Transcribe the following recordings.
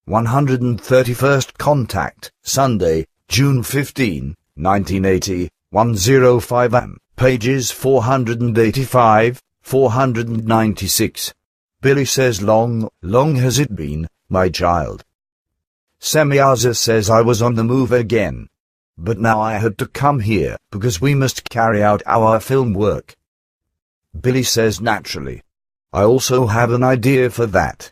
131st Contact, Sunday, June 15, 1980, 105 am, pages 485, 496. Billy says long has it been, my child. Semyaza says I was on the move again. But now I had to come here, because we must carry out our film work. Billy says naturally. I also have an idea for that.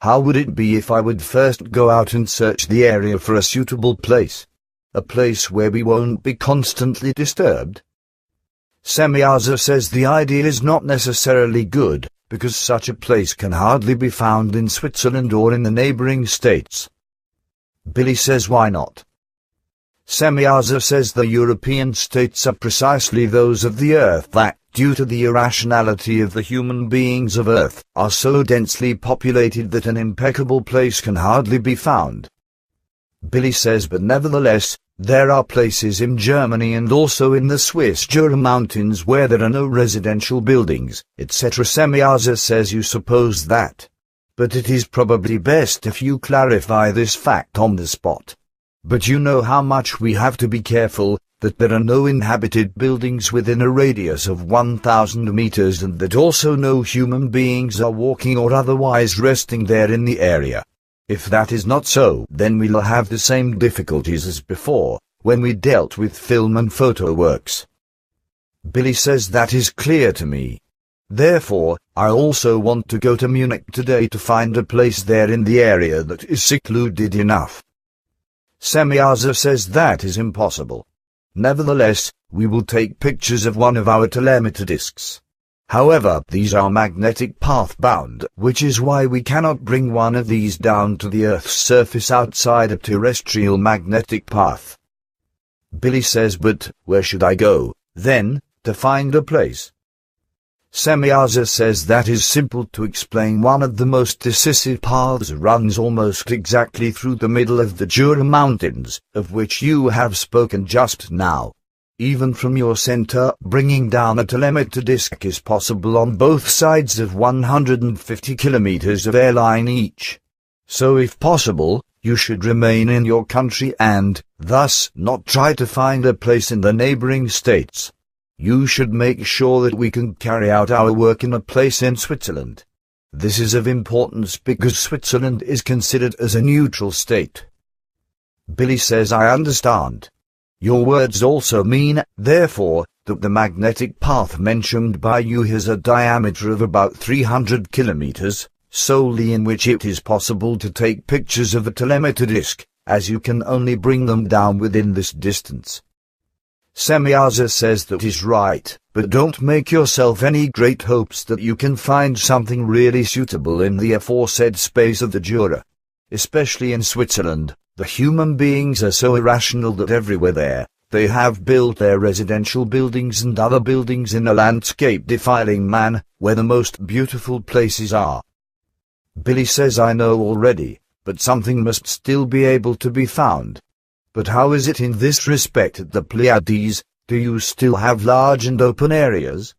How would it be if I would first go out and search the area for a suitable place? A place where we won't be constantly disturbed? Semyaza says the idea is not necessarily good, because such a place can hardly be found in Switzerland or in the neighboring states. Billy says why not? Semyaza says the European states are precisely those of the Earth that, due to the irrationality of the human beings of Earth, are so densely populated that an impeccable place can hardly be found. Billy says but nevertheless, there are places in Germany and also in the Swiss Jura Mountains where there are no residential buildings, etc. Semyaza says you suppose that. But it is probably best if you clarify this fact on the spot. But you know how much we have to be careful, that there are no inhabited buildings within a radius of 1,000 meters and that also no human beings are walking or otherwise resting there in the area. If that is not so, then we'll have the same difficulties as before, when we dealt with film and photo works. Billy says that is clear to me. Therefore, I also want to go to Munich today to find a place there in the area that is secluded enough. Semyaza says that is impossible. Nevertheless, we will take pictures of one of our telemeter discs. However, these are magnetic path bound, which is why we cannot bring one of these down to the Earth's surface outside a terrestrial magnetic path. Billy says but, where should I go, then, to find a place? Semyaza says that is simple to explain. One of the most decisive paths runs almost exactly through the middle of the Jura Mountains, of which you have spoken just now. Even from your center, bringing down a telemeter disc is possible on both sides of 150 kilometers of airline each. So if possible, you should remain in your country and, thus, not try to find a place in the neighboring states. You should make sure that we can carry out our work in a place in Switzerland. This is of importance because Switzerland is considered as a neutral state. Billy says I understand. Your words also mean, therefore, that the magnetic path mentioned by you has a diameter of about 300 kilometers, solely in which it is possible to take pictures of a telemeter disc, as you can only bring them down within this distance. Semyaza says that is right, but don't make yourself any great hopes that you can find something really suitable in the aforesaid space of the Jura. Especially in Switzerland, the human beings are so irrational that everywhere there, they have built their residential buildings and other buildings in a landscape defiling man, where the most beautiful places are. Billy says I know already, but something must still be able to be found. But how is it in this respect at the Pleiades? Do you still have large and open areas?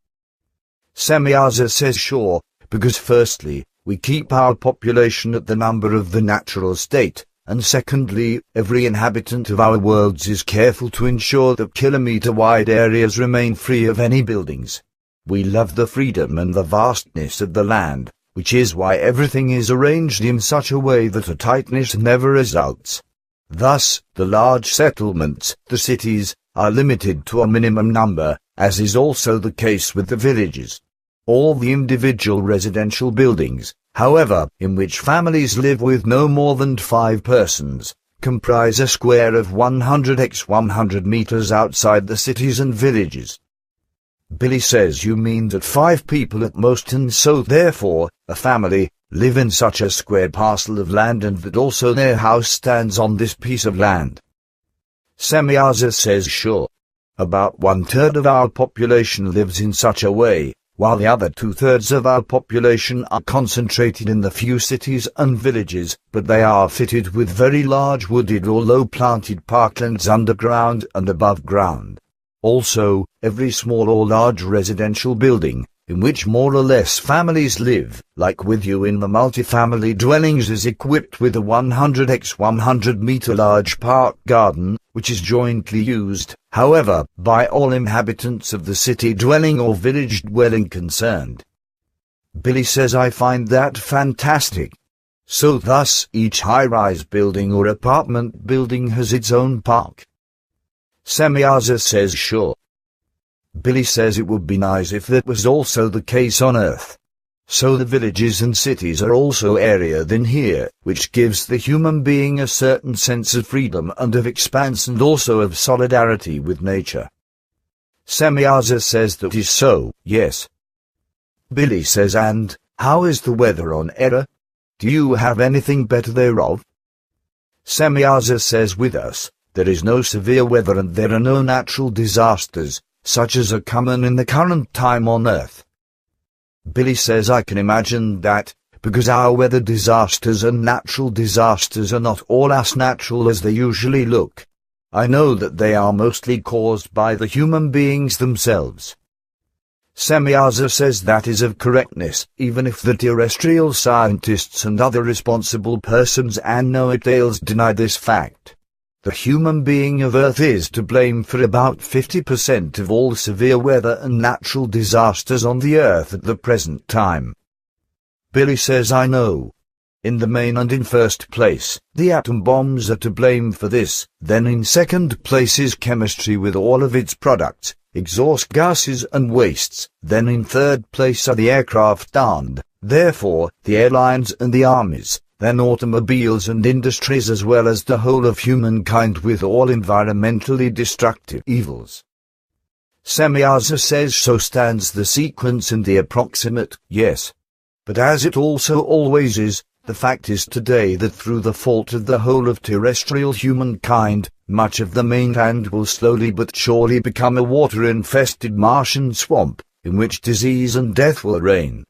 Semyaza says sure, because firstly, we keep our population at the number of the natural state, and secondly, every inhabitant of our worlds is careful to ensure that kilometer-wide areas remain free of any buildings. We love the freedom and the vastness of the land, which is why everything is arranged in such a way that a tightness never results. Thus, the large settlements, the cities, are limited to a minimum number, as is also the case with the villages. All the individual residential buildings, however, in which families live with no more than 5 persons, comprise a square of 100 x 100 meters outside the cities and villages. Billy says you mean that 5 people at most, and so therefore, a family, live in such a square parcel of land and that also their house stands on this piece of land. Semyaza says sure. About 1/3 of our population lives in such a way, while the other 2/3 of our population are concentrated in the few cities and villages, but they are fitted with very large wooded or low-planted parklands underground and above ground. Also, every small or large residential building, in which more or less families live, like with you in the multifamily dwellings, is equipped with a 100 × 100 meter large park garden, which is jointly used, however, by all inhabitants of the city dwelling or village dwelling concerned. Billy says, I find that fantastic. So thus, each high-rise building or apartment building has its own park. Semyaza says, sure. Billy says it would be nice if that was also the case on Earth. So the villages and cities are also area than here, which gives the human being a certain sense of freedom and of expanse and also of solidarity with nature. Semyaza says that is so, yes. Billy says, and how is the weather on Erra? Do you have anything better thereof? Semyaza says, with us, there is no severe weather and there are no natural disasters, such as are common in the current time on Earth. Billy says, I can imagine that, because our weather disasters and natural disasters are not all as natural as they usually look. I know that they are mostly caused by the human beings themselves. Semyaza says that is of correctness, even if the terrestrial scientists and other responsible persons and know-it-alls deny this fact. The human being of Earth is to blame for about 50% of all severe weather and natural disasters on the Earth at the present time. Billy says, I know. In the main and in first place, the atom bombs are to blame for this, then in second place is chemistry with all of its products, exhaust gases and wastes, then in third place are the aircraft and, therefore, the airlines and the armies, then automobiles and industries as well as the whole of humankind with all environmentally destructive evils. Semyaza says, so stands the sequence in the approximate, yes. But as it also always is, the fact is today that through the fault of the whole of terrestrial humankind, much of the mainland will slowly but surely become a water-infested Martian swamp, in which disease and death will reign.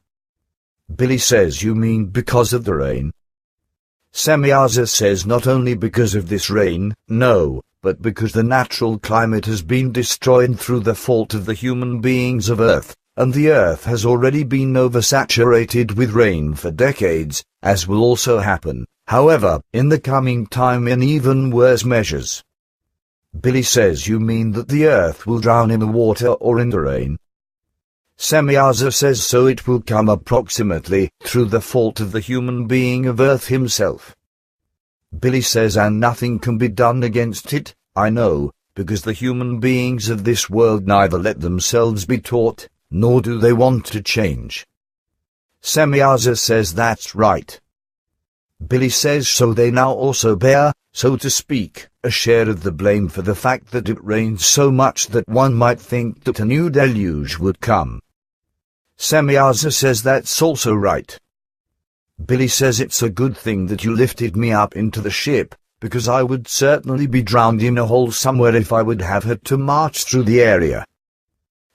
Billy says, you mean because of the rain? Semyaza says, not only because of this rain, no, but because the natural climate has been destroyed through the fault of the human beings of Earth, and the Earth has already been oversaturated with rain for decades, as will also happen, however, in the coming time in even worse measures. Billy says, you mean that the Earth will drown in the water or in the rain? Semyaza says, so it will come approximately, through the fault of the human being of Earth himself. Billy says, and nothing can be done against it, I know, because the human beings of this world neither let themselves be taught, nor do they want to change. Semyaza says, that's right. Billy says, so they now also bear, so to speak, a share of the blame for the fact that it rains so much that one might think that a new deluge would come. Semyaza says, that's also right. Billy says, it's a good thing that you lifted me up into the ship, because I would certainly be drowned in a hole somewhere if I would have had to march through the area.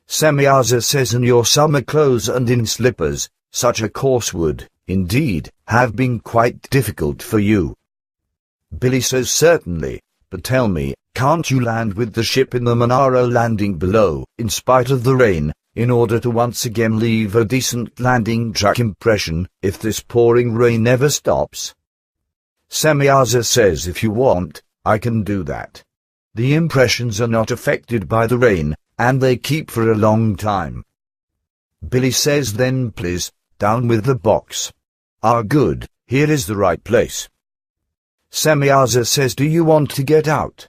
Semyaza says, in your summer clothes and in slippers, such a course would, indeed, have been quite difficult for you. Billy says, certainly, but tell me, can't you land with the ship in the Monaro landing below, in spite of the rain, in order to once again leave a decent landing track impression, if this pouring rain never stops? Semyaza says, if you want, I can do that. The impressions are not affected by the rain, and they keep for a long time. Billy says, then please, down with the box. Ah, good, here is the right place. Semyaza says, do you want to get out?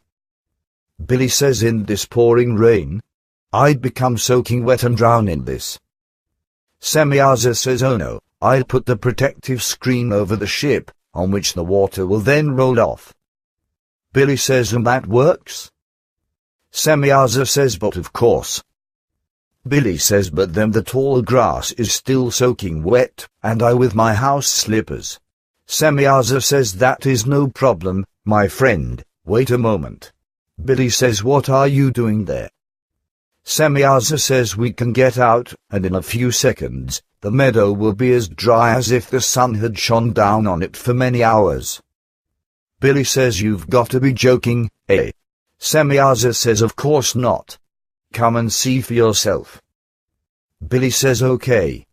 Billy says, in this pouring rain? I'd become soaking wet and drown in this. Semyaza says, oh no, I'll put the protective screen over the ship, on which the water will then roll off. Billy says, and that works? Semyaza says, but of course. Billy says, but then the tall grass is still soaking wet, and I with my house slippers. Semyaza says, that is no problem, my friend, wait a moment. Billy says, what are you doing there? Semyaza says, we can get out, and in a few seconds, the meadow will be as dry as if the sun had shone down on it for many hours. Billy says, you've got to be joking, eh? Semyaza says, of course not. Come and see for yourself. Billy says okay.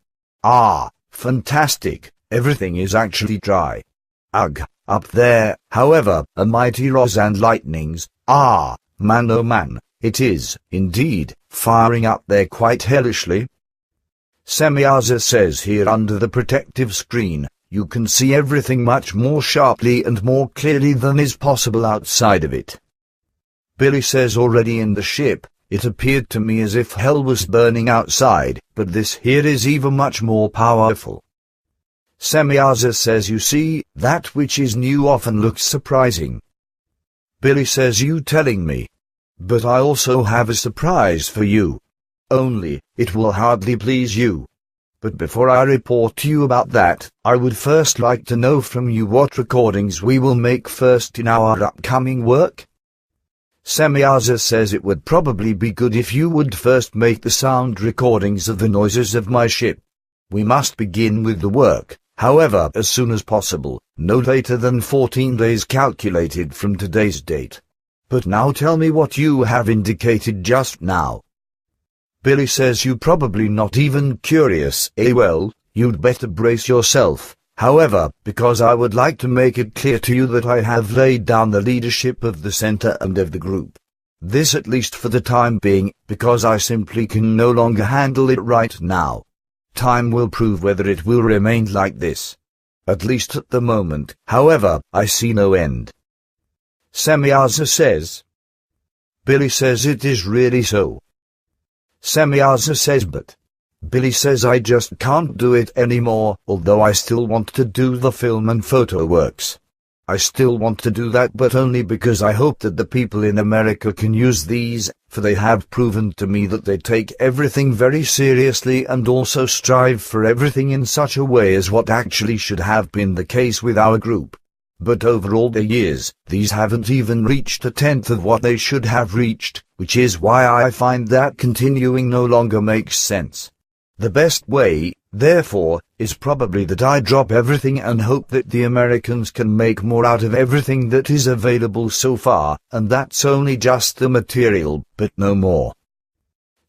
Ah, fantastic, everything is actually dry. Ugh, up there, however, are mighty roars and lightnings. Ah, man oh man, it is, indeed, firing up there quite hellishly. Semyaza says here under the protective screen, you can see everything much more sharply and more clearly than is possible outside of it. Billy says already in the ship, it appeared to me as if hell was burning outside, but this here is even much more powerful. Semyaza says you see, that which is new often looks surprising. Billy says you telling me. But I also have a surprise for you. Only, it will hardly please you. But before I report to you about that, I would first like to know from you what recordings we will make first in our upcoming work. Semyaza says it would probably be good if you would first make the sound recordings of the noises of my ship. We must begin with the work, however, as soon as possible, no later than 14 days calculated from today's date. But now tell me what you have indicated just now. Billy says you probably not even curious. Well, you'd better brace yourself. However, because I would like to make it clear to you that I have laid down the leadership of the center and of the group. This at least for the time being, because I simply can no longer handle it right now. Time will prove whether it will remain like this. At least at the moment, however, I see no end. Semyaza says. Billy says it is really so. Semyaza says but. Billy says I just can't do it anymore, although I still want to do the film and photo works. I still want to do that, but only because I hope that the people in America can use these, for they have proven to me that they take everything very seriously and also strive for everything in such a way as what actually should have been the case with our group. But over all the years, these haven't even reached a tenth of what they should have reached, which is why I find that continuing no longer makes sense. The best way, therefore, is probably that I drop everything and hope that the Americans can make more out of everything that is available so far, and that's only just the material, but no more.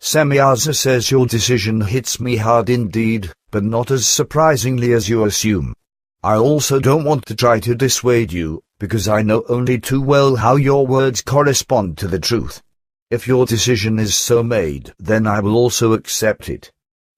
Semyaza says your decision hits me hard indeed, but not as surprisingly as you assume. I also don't want to try to dissuade you, because I know only too well how your words correspond to the truth. If your decision is so made, then I will also accept it.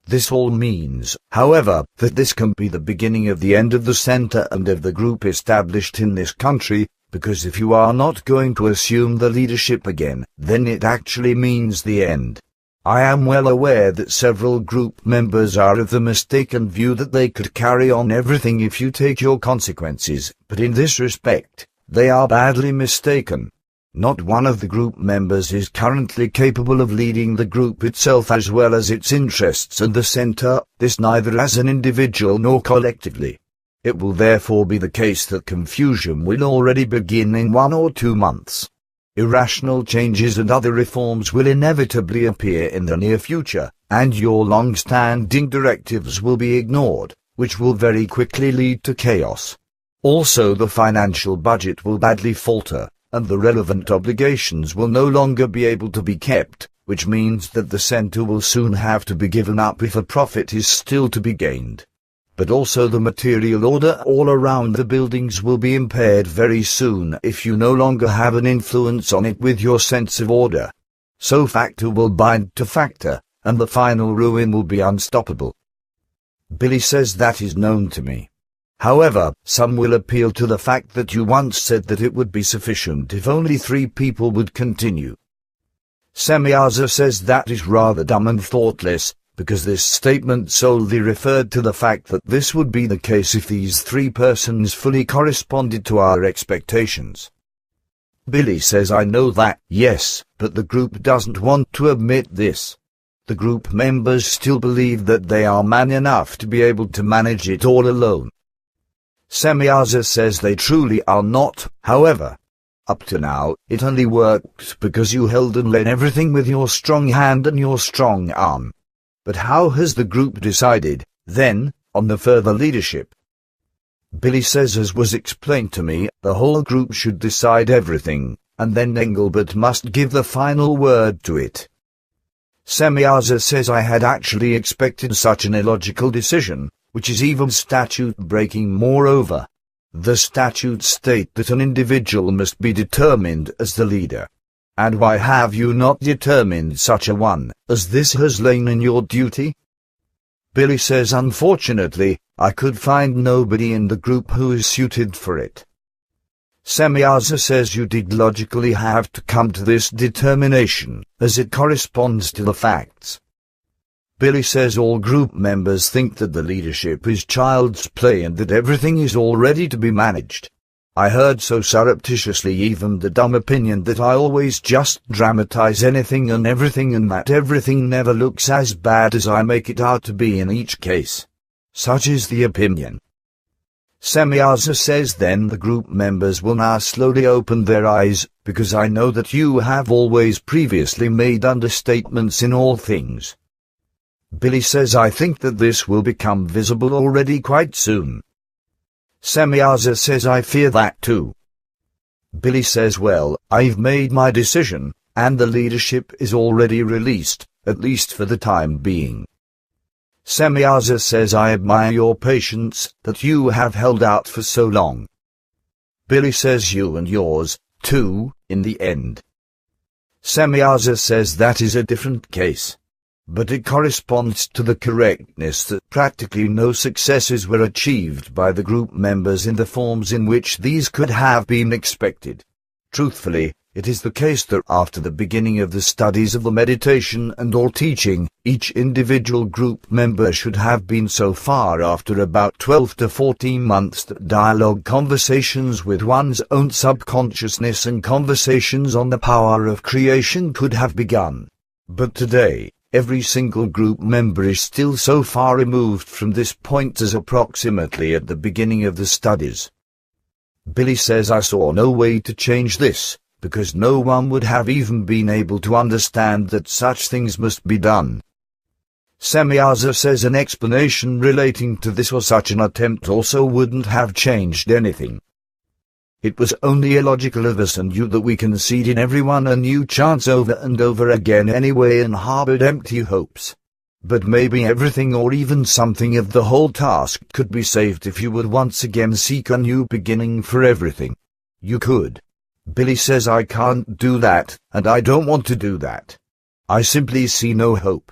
This all means, however, that this can be the beginning of the end of the center and of the group established in this country, because if you are not going to assume the leadership again, then it actually means the end. I am well aware that several group members are of the mistaken view that they could carry on everything if you take your consequences, but in this respect, they are badly mistaken. Not one of the group members is currently capable of leading the group itself as well as its interests and the center, this neither as an individual nor collectively. It will therefore be the case that confusion will already begin in 1 or 2 months. Irrational changes and other reforms will inevitably appear in the near future, and your long-standing directives will be ignored, which will very quickly lead to chaos. Also, the financial budget will badly falter, and the relevant obligations will no longer be able to be kept, which means that the center will soon have to be given up if a profit is still to be gained. But also the material order all around the buildings will be impaired very soon if you no longer have an influence on it with your sense of order. So factor will bind to factor, and the final ruin will be unstoppable. Billy says that is known to me. However, some will appeal to the fact that you once said that it would be sufficient if only 3 people would continue. Semyaza says that is rather dumb and thoughtless, because this statement solely referred to the fact that this would be the case if these 3 persons fully corresponded to our expectations. Billy says I know that, yes, but the group doesn't want to admit this. The group members still believe that they are man enough to be able to manage it all alone. Semyaza says they truly are not, however. Up to now, it only worked because you held and led everything with your strong hand and your strong arm. But how has the group decided, then, on the further leadership? Billy says as was explained to me, the whole group should decide everything, and then Engelbert must give the final word to it. Semyaza says I had actually expected such an illogical decision, which is even statute-breaking. Moreover, the statutes state that an individual must be determined as the leader. And why have you not determined such a one, as this has lain in your duty? Billy says unfortunately, I could find nobody in the group who is suited for it. Semyaza says you did logically have to come to this determination, as it corresponds to the facts. Billy says all group members think that the leadership is child's play and that everything is all ready to be managed. I heard so surreptitiously even the dumb opinion that I always just dramatize anything and everything and that everything never looks as bad as I make it out to be in each case. Such is the opinion. Semyaza says then the group members will now slowly open their eyes, because I know that you have always previously made understatements in all things. Billy says I think that this will become visible already quite soon. Semyaza says I fear that too. Billy says well, I've made my decision, and the leadership is already released, at least for the time being. Semyaza says I admire your patience, that you have held out for so long. Billy says you and yours, too, in the end. Semyaza says that is a different case. But it corresponds to the correctness that practically no successes were achieved by the group members in the forms in which these could have been expected. Truthfully, it is the case that after the beginning of the studies of the meditation and all teaching, each individual group member should have been so far after about 12 to 14 months that dialogue conversations with one's own subconsciousness and conversations on the power of creation could have begun. But today, every single group member is still so far removed from this point as approximately at the beginning of the studies. Billy says I saw no way to change this, because no one would have even been able to understand that such things must be done. Semyaza says an explanation relating to this or such an attempt also wouldn't have changed anything. It was only illogical of us and you that we conceded everyone a new chance over and over again anyway and harbored empty hopes. But maybe everything or even something of the whole task could be saved if you would once again seek a new beginning for everything. You could. Billy says I can't do that, and I don't want to do that. I simply see no hope.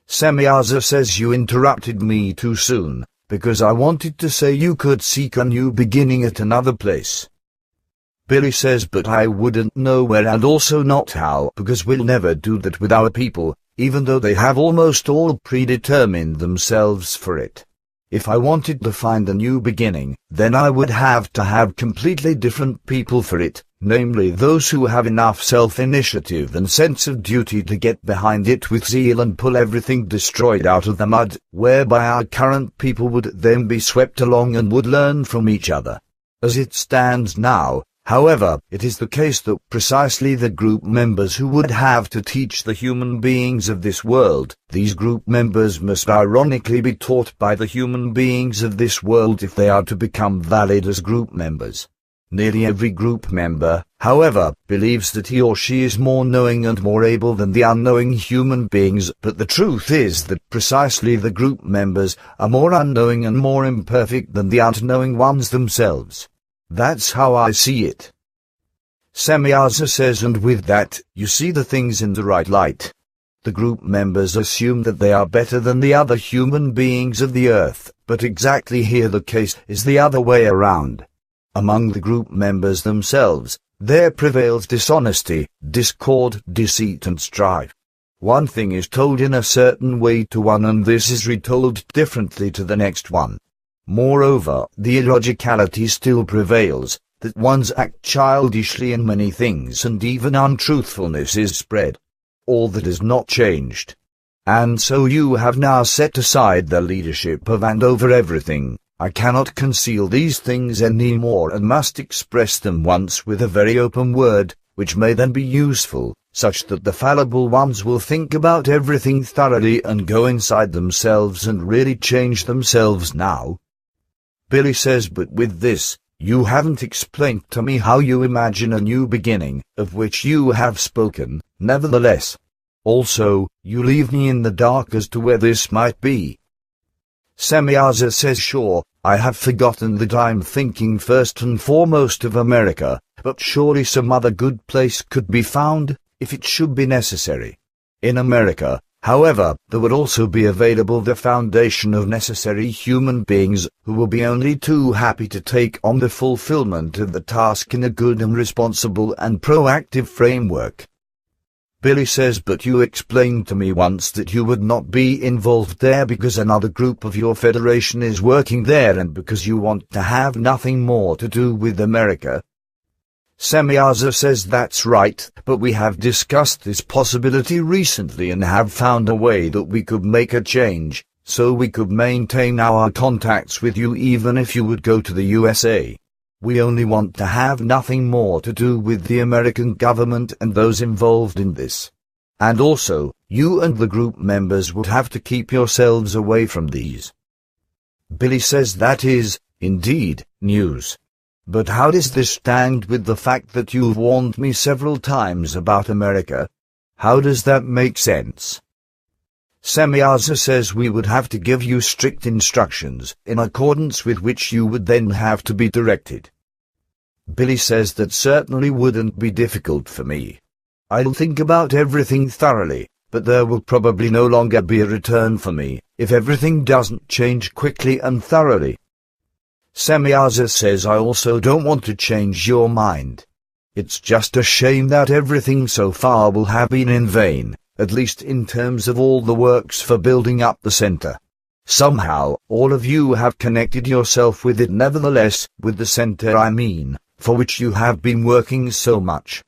Semyaza says you interrupted me too soon, because I wanted to say you could seek a new beginning at another place. Billy says but I wouldn't know where and also not how, because we'll never do that with our people, even though they have almost all predetermined themselves for it. If I wanted to find a new beginning, then I would have to have completely different people for it, namely those who have enough self-initiative and sense of duty to get behind it with zeal and pull everything destroyed out of the mud, whereby our current people would then be swept along and would learn from each other. As it stands now, however, it is the case that precisely the group members who would have to teach the human beings of this world, these group members must ironically be taught by the human beings of this world if they are to become valid as group members. Nearly every group member, however, believes that he or she is more knowing and more able than the unknowing human beings, but the truth is that precisely the group members are more unknowing and more imperfect than the unknowing ones themselves. That's how I see it. Semyaza says, and with that, you see the things in the right light. The group members assume that they are better than the other human beings of the earth, but exactly here the case is the other way around. Among the group members themselves, there prevails dishonesty, discord, deceit and strife. One thing is told in a certain way to one and this is retold differently to the next one. Moreover, the illogicality still prevails, that ones act childishly in many things and even untruthfulness is spread. All that is not changed. And so you have now set aside the leadership of and over everything. I cannot conceal these things any more and must express them once with a very open word, which may then be useful, such that the fallible ones will think about everything thoroughly and go inside themselves and really change themselves now. Billy says, but with this, you haven't explained to me how you imagine a new beginning, of which you have spoken. Nevertheless, Also, you leave me in the dark as to where this might be. Semyaza says sure, I have forgotten that I'm thinking first and foremost of America, but surely some other good place could be found, if it should be necessary. In America, however, there would also be available the foundation of necessary human beings, who will be only too happy to take on the fulfillment of the task in a good and responsible and proactive framework. Billy says, but you explained to me once that you would not be involved there because another group of your federation is working there and because you want to have nothing more to do with America. Semyaza says that's right, but we have discussed this possibility recently and have found a way that we could make a change, so we could maintain our contacts with you even if you would go to the USA. We only want to have nothing more to do with the American government and those involved in this. And also, you and the group members would have to keep yourselves away from these. Billy says that is, indeed, news. But how does this stand with the fact that you've warned me several times about America? How does that make sense? Semyaza says we would have to give you strict instructions, in accordance with which you would then have to be directed. Billy says that certainly wouldn't be difficult for me. I'll think about everything thoroughly, but there will probably no longer be a return for me, if everything doesn't change quickly and thoroughly. Semyaza says I also don't want to change your mind. It's just a shame that everything so far will have been in vain, at least in terms of all the works for building up the center. Somehow, all of you have connected yourself with it nevertheless, with the center I mean, for which you have been working so much.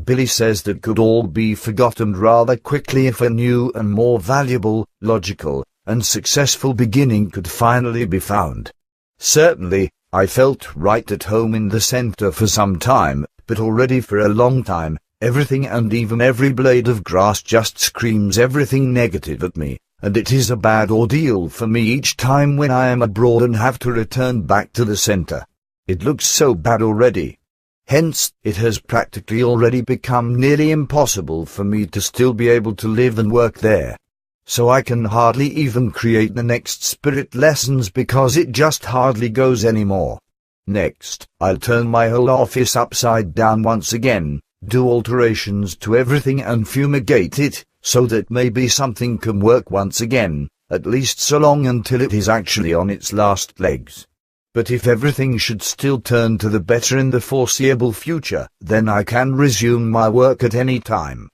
Billy says that could all be forgotten rather quickly if a new and more valuable, logical, and successful beginning could finally be found. Certainly, I felt right at home in the center for some time, but already for a long time, everything and even every blade of grass just screams everything negative at me, and it is a bad ordeal for me each time when I am abroad and have to return back to the center. It looks so bad already. Hence, it has practically already become nearly impossible for me to still be able to live and work there. So I can hardly even create the next spirit lessons because it just hardly goes anymore. Next, I'll turn my whole office upside down once again, do alterations to everything and fumigate it, so that maybe something can work once again, at least so long until it is actually on its last legs. But if everything should still turn to the better in the foreseeable future, then I can resume my work at any time.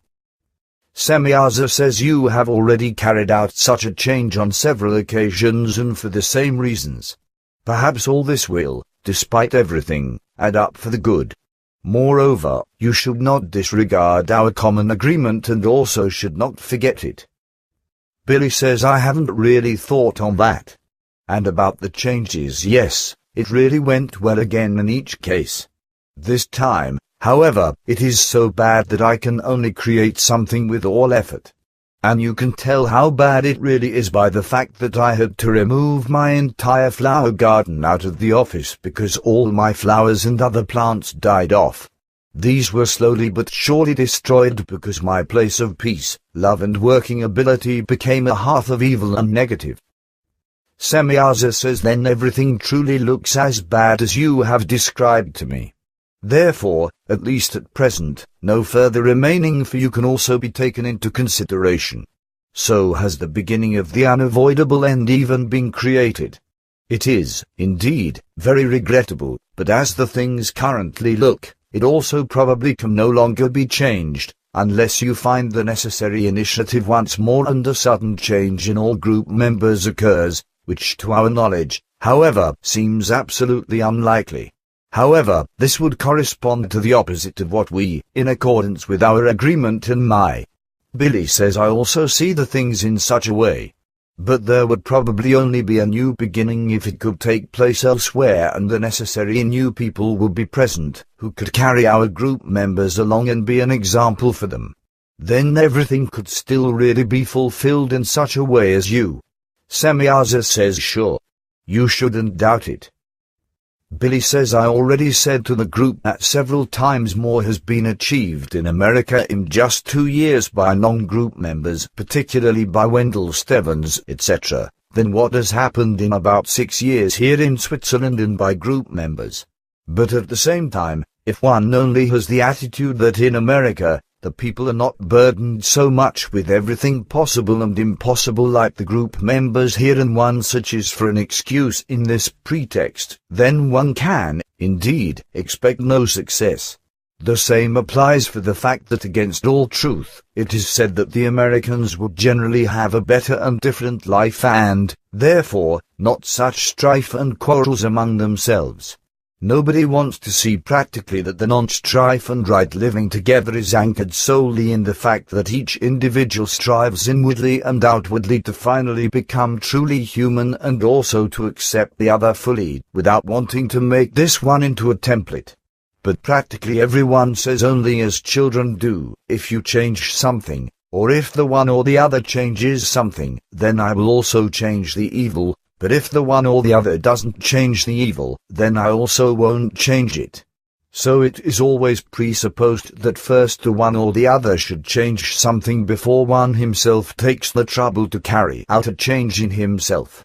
Semyaza says you have already carried out such a change on several occasions and for the same reasons. Perhaps all this will, despite everything, add up for the good. Moreover, you should not disregard our common agreement and also should not forget it. Billy says I haven't really thought on that. And about the changes, yes, it really went well again in each case. This time, however, it is so bad that I can only create something with all effort. And you can tell how bad it really is by the fact that I had to remove my entire flower garden out of the office because all my flowers and other plants died off. These were slowly but surely destroyed because my place of peace, love and working ability became a hearth of evil and negative. Semyaza says then everything truly looks as bad as you have described to me. Therefore, at least at present, no further remaining for you can also be taken into consideration. So has the beginning of the unavoidable end even been created. It is, indeed, very regrettable, but as the things currently look, it also probably can no longer be changed, unless you find the necessary initiative once more and a sudden change in all group members occurs, which to our knowledge, however, seems absolutely unlikely. However, this would correspond to the opposite of what we, in accordance with our agreement and my. Billy says I also see the things in such a way. But there would probably only be a new beginning if it could take place elsewhere and the necessary new people would be present, who could carry our group members along and be an example for them. Then everything could still really be fulfilled in such a way as you. Semyaza says sure. You shouldn't doubt it. Billy says I already said to the group that several times more has been achieved in America in just 2 years by non-group members, particularly by Wendell Stevens, etc., than what has happened in about 6 years here in Switzerland and by group members. But at the same time, if one only has the attitude that in America, the people are not burdened so much with everything possible and impossible like the group members here, and one searches for an excuse in this pretext, then one can, indeed, expect no success. The same applies for the fact that against all truth, it is said that the Americans would generally have a better and different life and, therefore, not such strife and quarrels among themselves. Nobody wants to see practically that the non-strife and right living together is anchored solely in the fact that each individual strives inwardly and outwardly to finally become truly human and also to accept the other fully, without wanting to make this one into a template. But practically everyone says only as children do, if you change something, or if the one or the other changes something, then I will also change the evil. But if the one or the other doesn't change the evil, then I also won't change it. So it is always presupposed that first the one or the other should change something before one himself takes the trouble to carry out a change in himself.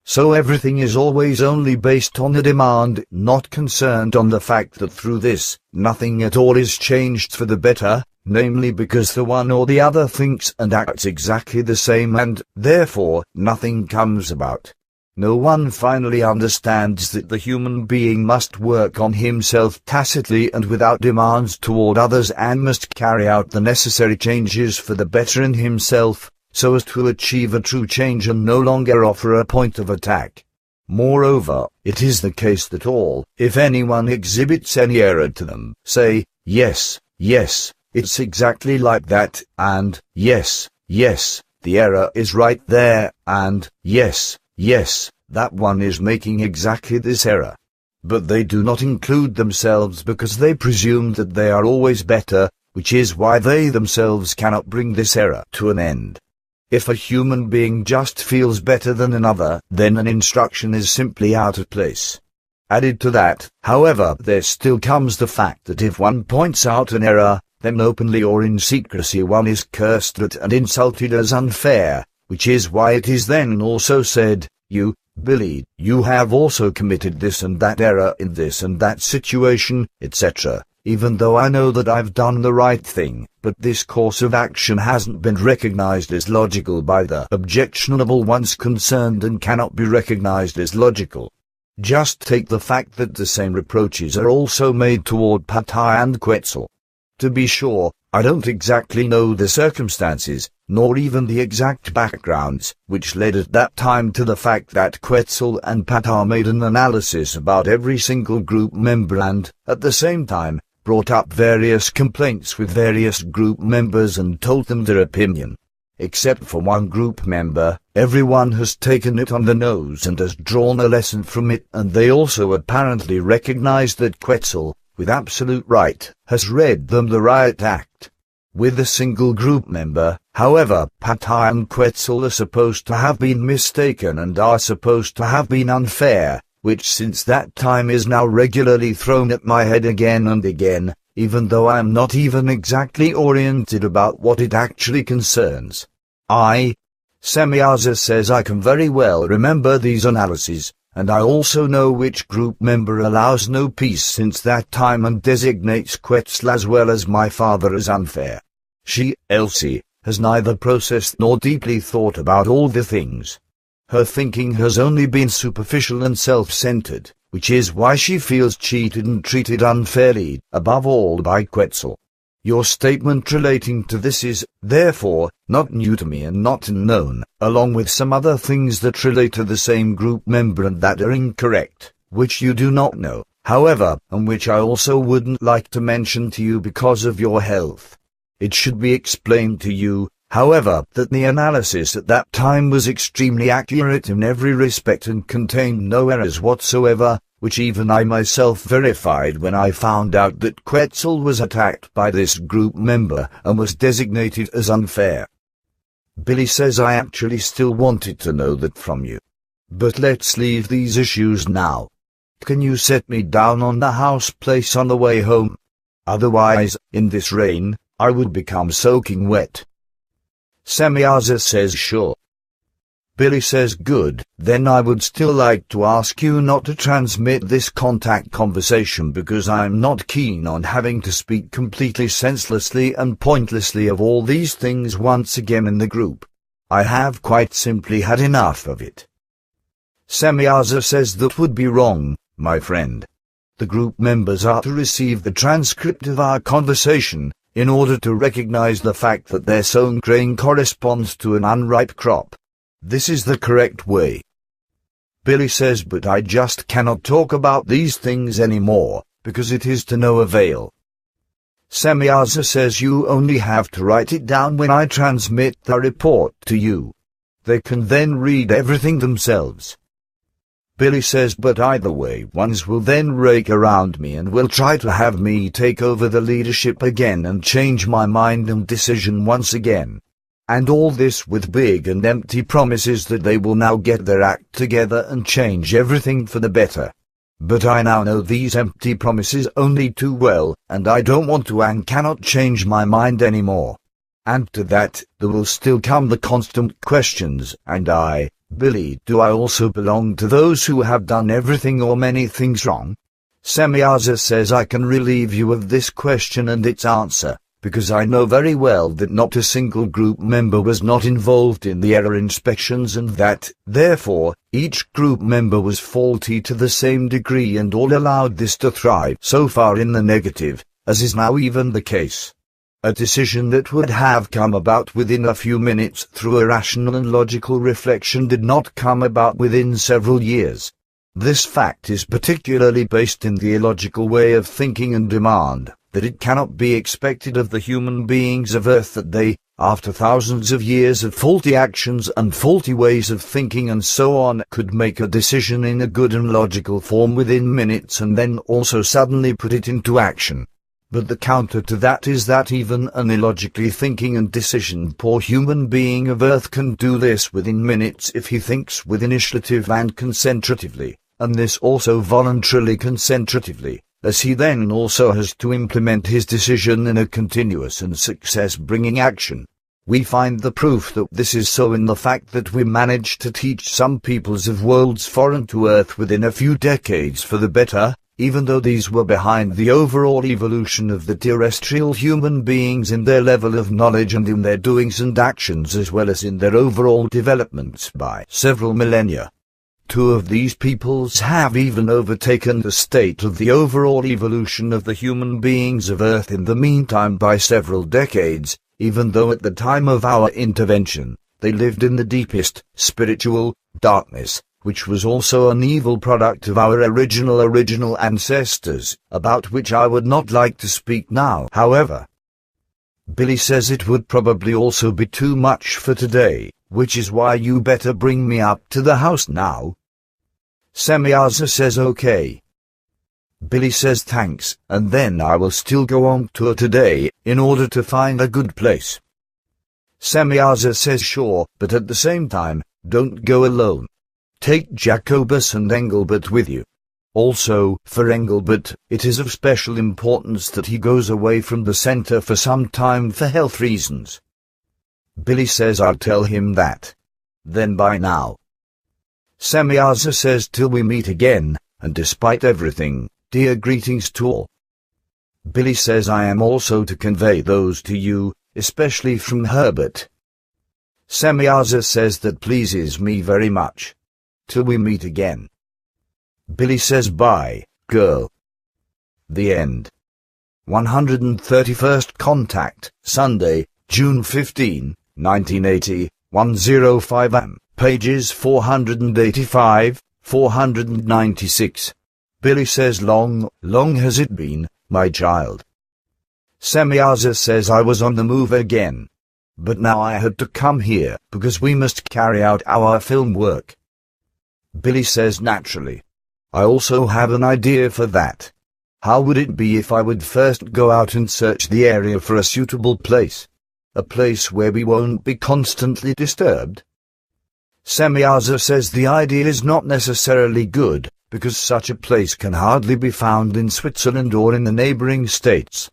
So everything is always only based on a demand, not concerned on the fact that through this, nothing at all is changed for the better, namely because the one or the other thinks and acts exactly the same and, therefore, nothing comes about. No one finally understands that the human being must work on himself tacitly and without demands toward others and must carry out the necessary changes for the better in himself, so as to achieve a true change and no longer offer a point of attack. Moreover, it is the case that all, if anyone exhibits any error to them, say, yes, it's exactly like that, and, yes, the error is right there, and, yes, that one is making exactly this error. But they do not include themselves because they presume that they are always better, which is why they themselves cannot bring this error to an end. If a human being just feels better than another, then an instruction is simply out of place. Added to that, however, there still comes the fact that if one points out an error, then openly or in secrecy one is cursed at and insulted as unfair, which is why it is then also said, you, Billy, you have also committed this and that error in this and that situation, etc., even though I know that I've done the right thing, but this course of action hasn't been recognized as logical by the objectionable ones concerned and cannot be recognized as logical. Just take the fact that the same reproaches are also made toward Patai and Quetzal. To be sure, I don't exactly know the circumstances, nor even the exact backgrounds, which led at that time to the fact that Quetzal and Patai made an analysis about every single group member and, at the same time, brought up various complaints with various group members and told them their opinion. Except for one group member, everyone has taken it on the nose and has drawn a lesson from it, and they also apparently recognize that Quetzal, with absolute right, has read them the riot act. With a single group member, however, Patai and Quetzal are supposed to have been mistaken and are supposed to have been unfair, which since that time is now regularly thrown at my head again and again, even though I am not even exactly oriented about what it actually concerns. Semyaza says I can very well remember these analyses, and I also know which group member allows no peace since that time and designates Quetzal as well as my father as unfair. She, Elsie, has neither processed nor deeply thought about all the things. Her thinking has only been superficial and self-centered, which is why she feels cheated and treated unfairly, above all by Quetzal. Your statement relating to this is, therefore, not new to me and not unknown, along with some other things that relate to the same group member and that are incorrect, which you do not know, however, and which I also wouldn't like to mention to you because of your health. It should be explained to you, however, that the analysis at that time was extremely accurate in every respect and contained no errors whatsoever, which even I myself verified when I found out that Quetzal was attacked by this group member and was designated as unfair. Billy says I actually still wanted to know that from you. But let's leave these issues now. Can you set me down on the house place on the way home? Otherwise, in this rain, I would become soaking wet. Semyaza says sure. Billy says good, then I would still like to ask you not to transmit this contact conversation because I am not keen on having to speak completely senselessly and pointlessly of all these things once again in the group. I have quite simply had enough of it. Semyaza says that would be wrong, my friend. The group members are to receive the transcript of our conversation, in order to recognize the fact that their sown grain corresponds to an unripe crop. This is the correct way. Billy says, but I just cannot talk about these things anymore, because it is to no avail. Semyaza says you only have to write it down when I transmit the report to you. They can then read everything themselves. Billy says, but either way ones will then rake around me and will try to have me take over the leadership again and change my mind and decision once again. And all this with big and empty promises that they will now get their act together and change everything for the better. But I now know these empty promises only too well, and I don't want to and cannot change my mind anymore. And to that, there will still come the constant questions, and I, Billy, do I also belong to those who have done everything or many things wrong? Semyaza says I can relieve you of this question and its answer, because I know very well that not a single group member was not involved in the error inspections and that, therefore, each group member was faulty to the same degree and all allowed this to thrive so far in the negative, as is now even the case. A decision that would have come about within a few minutes through a rational and logical reflection did not come about within several years. This fact is particularly based in the illogical way of thinking and demand that it cannot be expected of the human beings of Earth that they, after thousands of years of faulty actions and faulty ways of thinking and so on, could make a decision in a good and logical form within minutes and then also suddenly put it into action. But the counter to that is that even an illogically thinking and decision poor human being of Earth can do this within minutes if he thinks with initiative and concentratively, and this also voluntarily concentratively, as he then also has to implement his decision in a continuous and success-bringing action. We find the proof that this is so in the fact that we managed to teach some peoples of worlds foreign to Earth within a few decades for the better, even though these were behind the overall evolution of the terrestrial human beings in their level of knowledge and in their doings and actions as well as in their overall developments by several millennia. Two of these peoples have even overtaken the state of the overall evolution of the human beings of Earth in the meantime by several decades, even though at the time of our intervention, they lived in the deepest, spiritual, darkness, which was also an evil product of our original ancestors, about which I would not like to speak now, however. Billy says it would probably also be too much for today, which is why you better bring me up to the house now. Semyaza says okay. Billy says thanks, and then I will still go on tour today, in order to find a good place. Semyaza says sure, but at the same time, don't go alone. Take Jacobus and Engelbert with you. Also, for Engelbert, it is of special importance that he goes away from the center for some time for health reasons. Billy says I'll tell him that. Then bye now. Semyaza says till we meet again, and despite everything, dear greetings to all. Billy says I am also to convey those to you, especially from Herbert. Semyaza says that pleases me very much. Till we meet again. Billy says bye, girl. The end. 131st Contact, Sunday, June 15, 1980, 105 am. Pages 485, 496. Billy says long has it been, my child. Semyaza says I was on the move again. But now I had to come here, because we must carry out our film work. Billy says naturally. I also have an idea for that. How would it be if I would first go out and search the area for a suitable place? A place where we won't be constantly disturbed? Semyaza says the idea is not necessarily good, because such a place can hardly be found in Switzerland or in the neighboring states.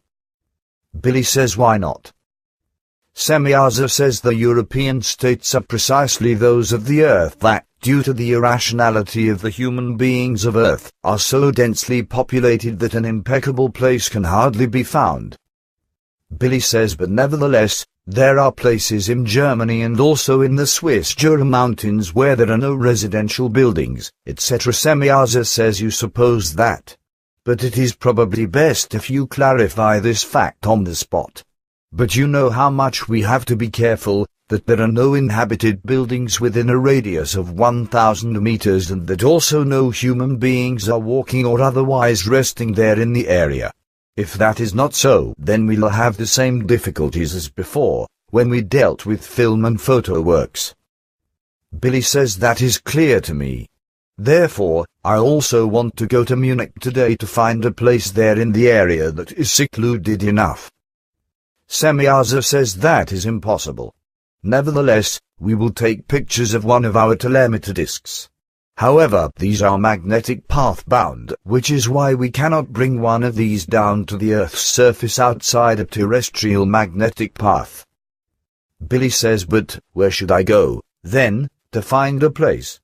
Billy says why not? Semyaza says the European states are precisely those of the Earth that, due to the irrationality of the human beings of Earth, are so densely populated that an impeccable place can hardly be found. Billy says but nevertheless, there are places in Germany and also in the Swiss Jura Mountains where there are no residential buildings, etc. Semyaza says you suppose that. But it is probably best if you clarify this fact on the spot. But you know how much we have to be careful, that there are no inhabited buildings within a radius of 1,000 meters and that also no human beings are walking or otherwise resting there in the area. If that is not so, then we'll have the same difficulties as before, when we dealt with film and photo works. Billy says that is clear to me. Therefore, I also want to go to Munich today to find a place there in the area that is secluded enough. Semyaza says that is impossible. Nevertheless, we will take pictures of one of our telemeter discs. However, these are magnetic path bound, which is why we cannot bring one of these down to the Earth's surface outside a terrestrial magnetic path. Billy says but, where should I go, then, to find a place?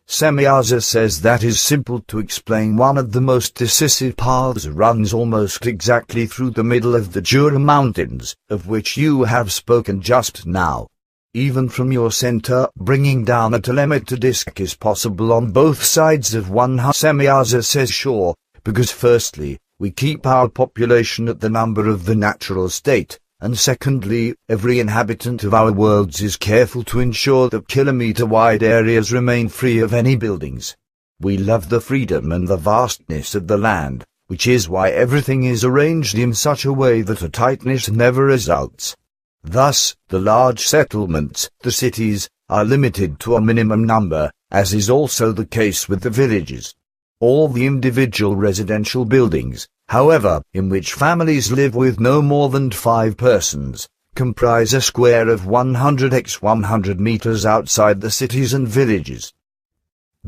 Semyaza says that is simple to explain. One of the most decisive paths runs almost exactly through the middle of the Jura Mountains, of which you have spoken just now. Even from your center, bringing down a telemeter disc is possible on both sides of one. Semyaza says sure, because firstly, we keep our population at the number of the natural state, and secondly, every inhabitant of our worlds is careful to ensure that kilometer-wide areas remain free of any buildings. We love the freedom and the vastness of the land, which is why everything is arranged in such a way that a tightness never results. Thus, the large settlements, the cities, are limited to a minimum number, as is also the case with the villages. All the individual residential buildings, however, in which families live with no more than 5 persons, comprise a square of 100 x 100 meters outside the cities and villages.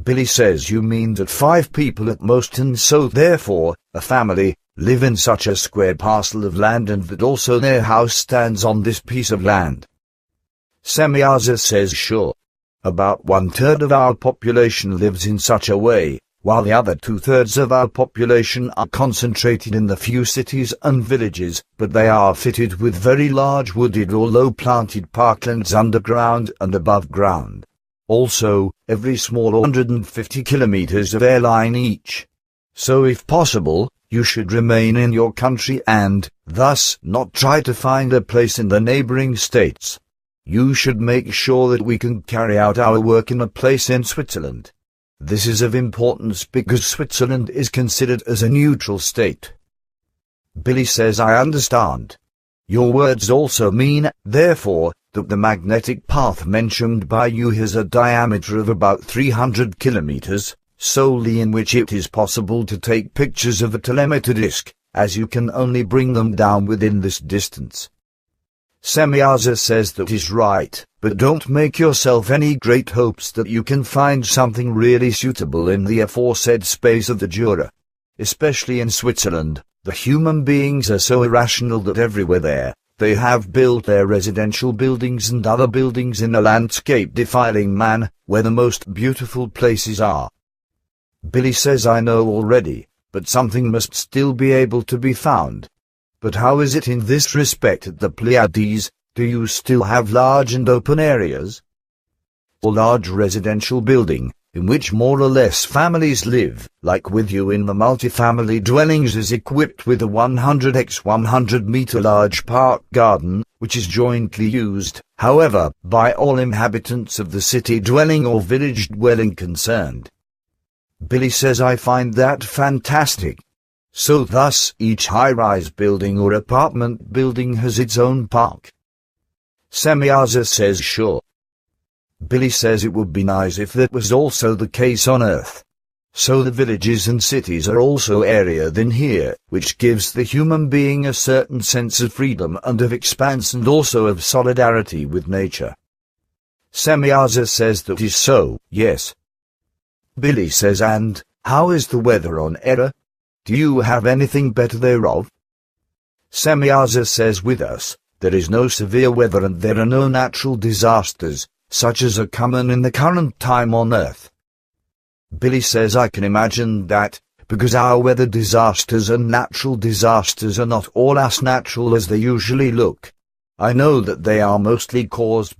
Billy says you mean that 5 people at most, and so therefore, a family, live in such a square parcel of land and that also their house stands on this piece of land. Semyaza says sure. About 1/3 of our population lives in such a way, while the other 2/3 of our population are concentrated in the few cities and villages, but they are fitted with very large wooded or low-planted parklands underground and above ground. Also, every small 150 kilometers of airline each. So if possible, you should remain in your country and, thus, not try to find a place in the neighboring states. You should make sure that we can carry out our work in a place in Switzerland. This is of importance because Switzerland is considered as a neutral state. Billy says I understand. Your words also mean, therefore, that the magnetic path mentioned by you has a diameter of about 300 kilometers, solely in which it is possible to take pictures of a telemeter disc, as you can only bring them down within this distance. Semyaza says that is right, but don't make yourself any great hopes that you can find something really suitable in the aforesaid space of the Jura. Especially in Switzerland, the human beings are so irrational that everywhere there, they have built their residential buildings and other buildings in a landscape defiling man, where the most beautiful places are. Billy says I know already, but something must still be able to be found. But how is it in this respect at the Pleiades? Do you still have large and open areas? Or large residential building, in which more or less families live, like with you in the multifamily dwellings, is equipped with a 100 x 100 meter large park garden, which is jointly used, however, by all inhabitants of the city dwelling or village dwelling concerned. Billy says I find that fantastic. So thus, each high-rise building or apartment building has its own park. Semyaza says sure. Billy says it would be nice if that was also the case on Earth. So the villages and cities are also area than here, which gives the human being a certain sense of freedom and of expanse and also of solidarity with nature. Semyaza says that is so, yes. Billy says and, How is the weather on Erra? Do you have anything better thereof? Semyaza says with us, there is no severe weather and there are no natural disasters, such as are common in the current time on Earth. Billy says I can imagine that, because our weather disasters and natural disasters are not all as natural as they usually look. I know that they are mostly caused